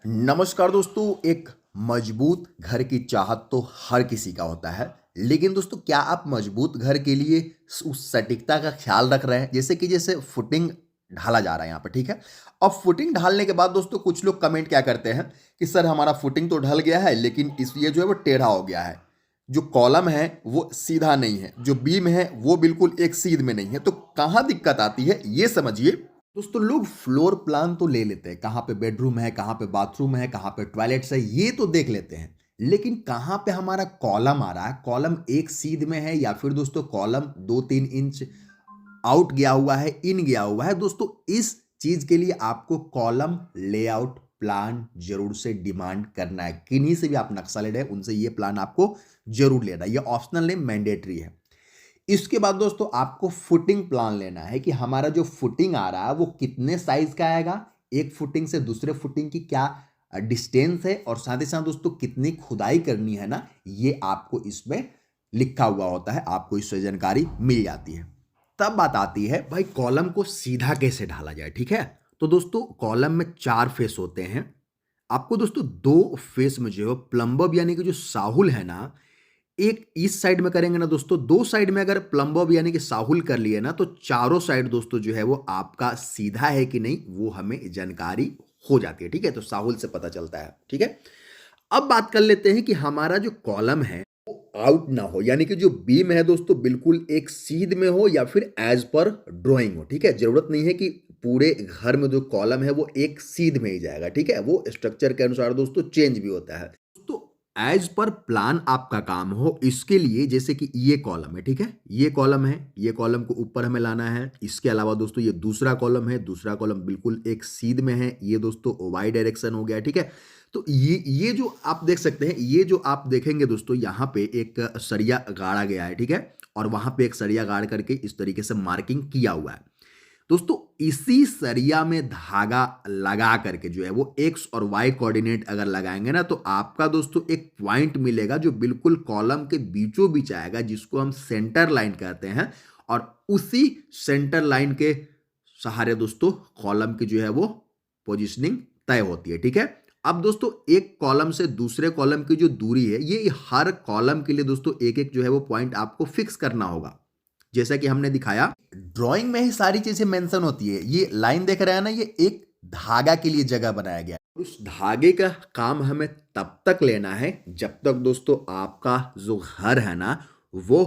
नमस्कार दोस्तों। एक मजबूत घर की चाहत तो हर किसी का होता है, लेकिन दोस्तों क्या आप मजबूत घर के लिए उस सटीकता का ख्याल रख रहे हैं? जैसे फुटिंग ढाला जा रहा है यहाँ पे, ठीक है। अब फुटिंग ढालने के बाद दोस्तों कुछ लोग कमेंट क्या करते हैं कि सर हमारा फुटिंग तो ढल गया है, लेकिन इस ये जो है वो टेढ़ा हो गया है। जो कॉलम है वो सीधा नहीं है, जो बीम है वो बिल्कुल एक सीध में नहीं है। तो कहाँ दिक्कत आती है ये समझिए। दोस्तों लोग फ्लोर प्लान तो ले लेते हैं, कहाँ पे बेडरूम है, कहाँ पे बाथरूम है, कहाँ पे टॉयलेट्स है, ये तो देख लेते हैं। लेकिन कहाँ पे हमारा कॉलम आ रहा है, कॉलम एक सीध में है या फिर दोस्तों कॉलम 2-3 इंच आउट गया हुआ है, इन गया हुआ है। दोस्तों इस चीज के लिए आपको कॉलम लेआउट प्लान जरूर से डिमांड करना है। किन्हीं से भी आप नक्शा ले रहे हैं उनसे ये प्लान आपको जरूर लेना है। ये ऑप्शनल नहीं, मैंडेटरी है। इसके बाद दोस्तों आपको फुटिंग प्लान लेना है कि हमारा जो फुटिंग आ रहा है वो कितने साइज का आएगा, एक फुटिंग से दूसरे फुटिंग की क्या डिस्टेंस है, और साथ ही साथ दोस्तों कितनी खुदाई करनी है ना, ये आपको इसमें लिखा हुआ होता है, आपको इससे जानकारी मिल जाती है। तब बात आती है भाई कॉलम को सीधा कैसे ढाला जाए, ठीक है। तो दोस्तों कॉलम में 4 फेस होते हैं। आपको दोस्तों 2 फेस में जो है प्लम्बर यानी कि जो साहुल है ना, एक इस साइड में करेंगे ना दोस्तों, 2 साइड में अगर प्लम्बर यानी कि साहुल कर लिए ना, तो चारों साइड दोस्तों जो है वो आपका सीधा है कि नहीं वो हमें जानकारी हो जाती है, ठीक है। तो साहुल से पता चलता है, ठीक है। अब बात कर लेते हैं कि हमारा जो कॉलम है वो आउट ना हो, यानी कि जो बीम है दोस्तों बिल्कुल एक सीध में हो या फिर एज पर ड्राइंग हो, ठीक है। जरूरत नहीं है कि पूरे घर में जो कॉलम है वो एक सीध में ही जाएगा, ठीक है। वो स्ट्रक्चर के अनुसार दोस्तों चेंज भी होता है। तो एज पर प्लान आपका काम हो, इसके लिए जैसे कि ये कॉलम है, ठीक है, ये कॉलम है, ये कॉलम को ऊपर हमें लाना है। इसके अलावा दोस्तों ये दूसरा कॉलम है, दूसरा कॉलम बिल्कुल एक सीध में है, ये दोस्तों वाई डायरेक्शन हो गया, ठीक है। तो ये जो आप देख सकते हैं, ये जो आप देखेंगे दोस्तों यहाँ पे एक सरिया गाड़ा गया है, ठीक है, और वहां पे एक सरिया गाड़ करके इस तरीके से मार्किंग किया हुआ है। दोस्तों इसी सरिया में धागा लगा करके जो है वो एक्स और वाई कोऑर्डिनेट अगर लगाएंगे ना, तो आपका दोस्तों एक पॉइंट मिलेगा जो बिल्कुल कॉलम के बीचों बीच आएगा, जिसको हम सेंटर लाइन कहते हैं। और उसी सेंटर लाइन के सहारे दोस्तों कॉलम की जो है वो पोजिशनिंग तय होती है, ठीक है। अब दोस्तों एक कॉलम से दूसरे कॉलम की जो दूरी है, ये हर कॉलम के लिए दोस्तों एक एक जो है वो पॉइंट आपको फिक्स करना होगा। जैसा कि हमने दिखाया ड्राइंग में ही सारी चीजें मेंशन होती है। ये लाइन देख रहे हैं ना, ये एक धागा के लिए जगह बनाया गया है। उस धागे का काम हमें तब तक लेना है जब तक दोस्तों आपका जो घर है ना वो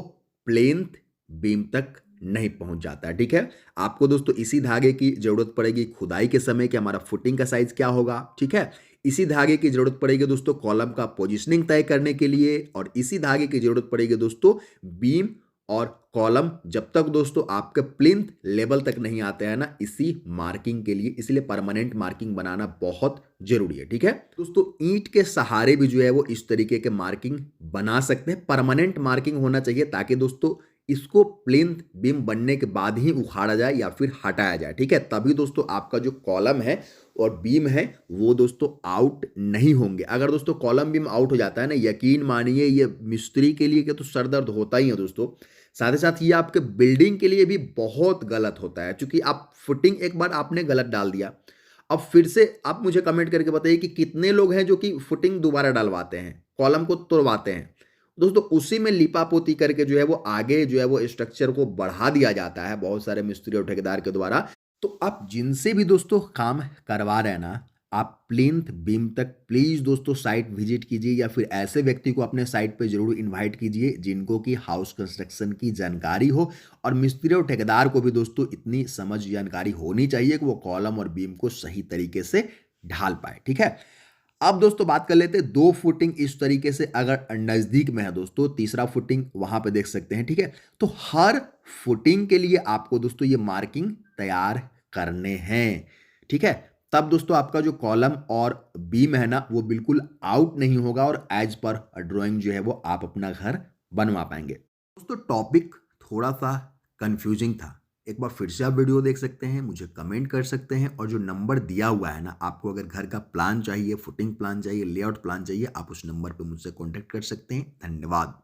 प्लेन्थ बीम तक नहीं पहुंच जाता है, ठीक है। आपको दोस्तों इसी धागे की जरूरत पड़ेगी खुदाई के समय कि हमारा फुटिंग का साइज क्या होगा, ठीक है। इसी धागे की जरूरत पड़ेगी दोस्तों कॉलम का पोजीशनिंग तय करने के लिए, और इसी धागे की जरूरत पड़ेगी दोस्तों बीम और कॉलम जब तक दोस्तों आपके प्लिंथ लेवल तक नहीं आते हैं ना, इसी मार्किंग के लिए। इसलिए परमानेंट मार्किंग बनाना बहुत जरूरी है, ठीक है दोस्तों। ईंट के सहारे भी जो है वो इस तरीके के मार्किंग बना सकते हैं। परमानेंट मार्किंग होना चाहिए ताकि दोस्तों इसको प्लिंथ बीम बनने के बाद ही उखाड़ा जाए या फिर हटाया जाए, ठीक है। तभी दोस्तों आपका जो कॉलम है और बीम है वो दोस्तों आउट नहीं होंगे। अगर दोस्तों कॉलम बीम आउट हो जाता है ना, यकीन मानिए ये मिस्त्री के लिए क्या तो सरदर्द होता ही है दोस्तों। साथ ही साथ ये आपके बिल्डिंग के लिए भी बहुत गलत होता है, क्योंकि आप फुटिंग एक बार आपने गलत डाल दिया, अब फिर से आप मुझे कमेंट करके बताइए कि कितने लोग हैं जो कि फुटिंग दोबारा डलवाते हैं, कॉलम को तोड़वाते हैं। दोस्तों उसी में लिपापोती करके जो है वो आगे जो है वो स्ट्रक्चर को बढ़ा दिया जाता है बहुत सारे मिस्त्री और ठेकेदार के द्वारा। तो आप जिनसे भी दोस्तों काम करवा रहे हैं ना, आप प्लिंथ बीम तक प्लीज दोस्तों साइट विजिट कीजिए, या फिर ऐसे व्यक्ति को अपने साइट पे जरूर इनवाइट कीजिए जिनको कि हाउस कंस्ट्रक्शन की जानकारी हो। और मिस्त्री और ठेकेदार को भी दोस्तों इतनी समझ जानकारी होनी चाहिए कि वो कॉलम और बीम को सही तरीके से ढाल पाए, ठीक है। अब दोस्तों बात कर लेते हैं 2 फुटिंग इस तरीके से अगर नजदीक में है दोस्तों, तीसरा फुटिंग वहां पे देख सकते हैं, ठीक है। तो हर फुटिंग के लिए आपको दोस्तों ये मार्किंग तैयार करने हैं, ठीक है। तब दोस्तों आपका जो कॉलम और बीम है ना वो बिल्कुल आउट नहीं होगा, और एज पर ड्राइंग जो है वो आप अपना घर बनवा पाएंगे। दोस्तों टॉपिक थोड़ा सा कंफ्यूजिंग था, एक बार फिर से आप वीडियो देख सकते हैं, मुझे कमेंट कर सकते हैं, और जो नंबर दिया हुआ है ना, आपको अगर घर का प्लान चाहिए, फुटिंग प्लान चाहिए, लेआउट प्लान चाहिए, आप उस नंबर पे मुझसे कॉन्टेक्ट कर सकते हैं। धन्यवाद।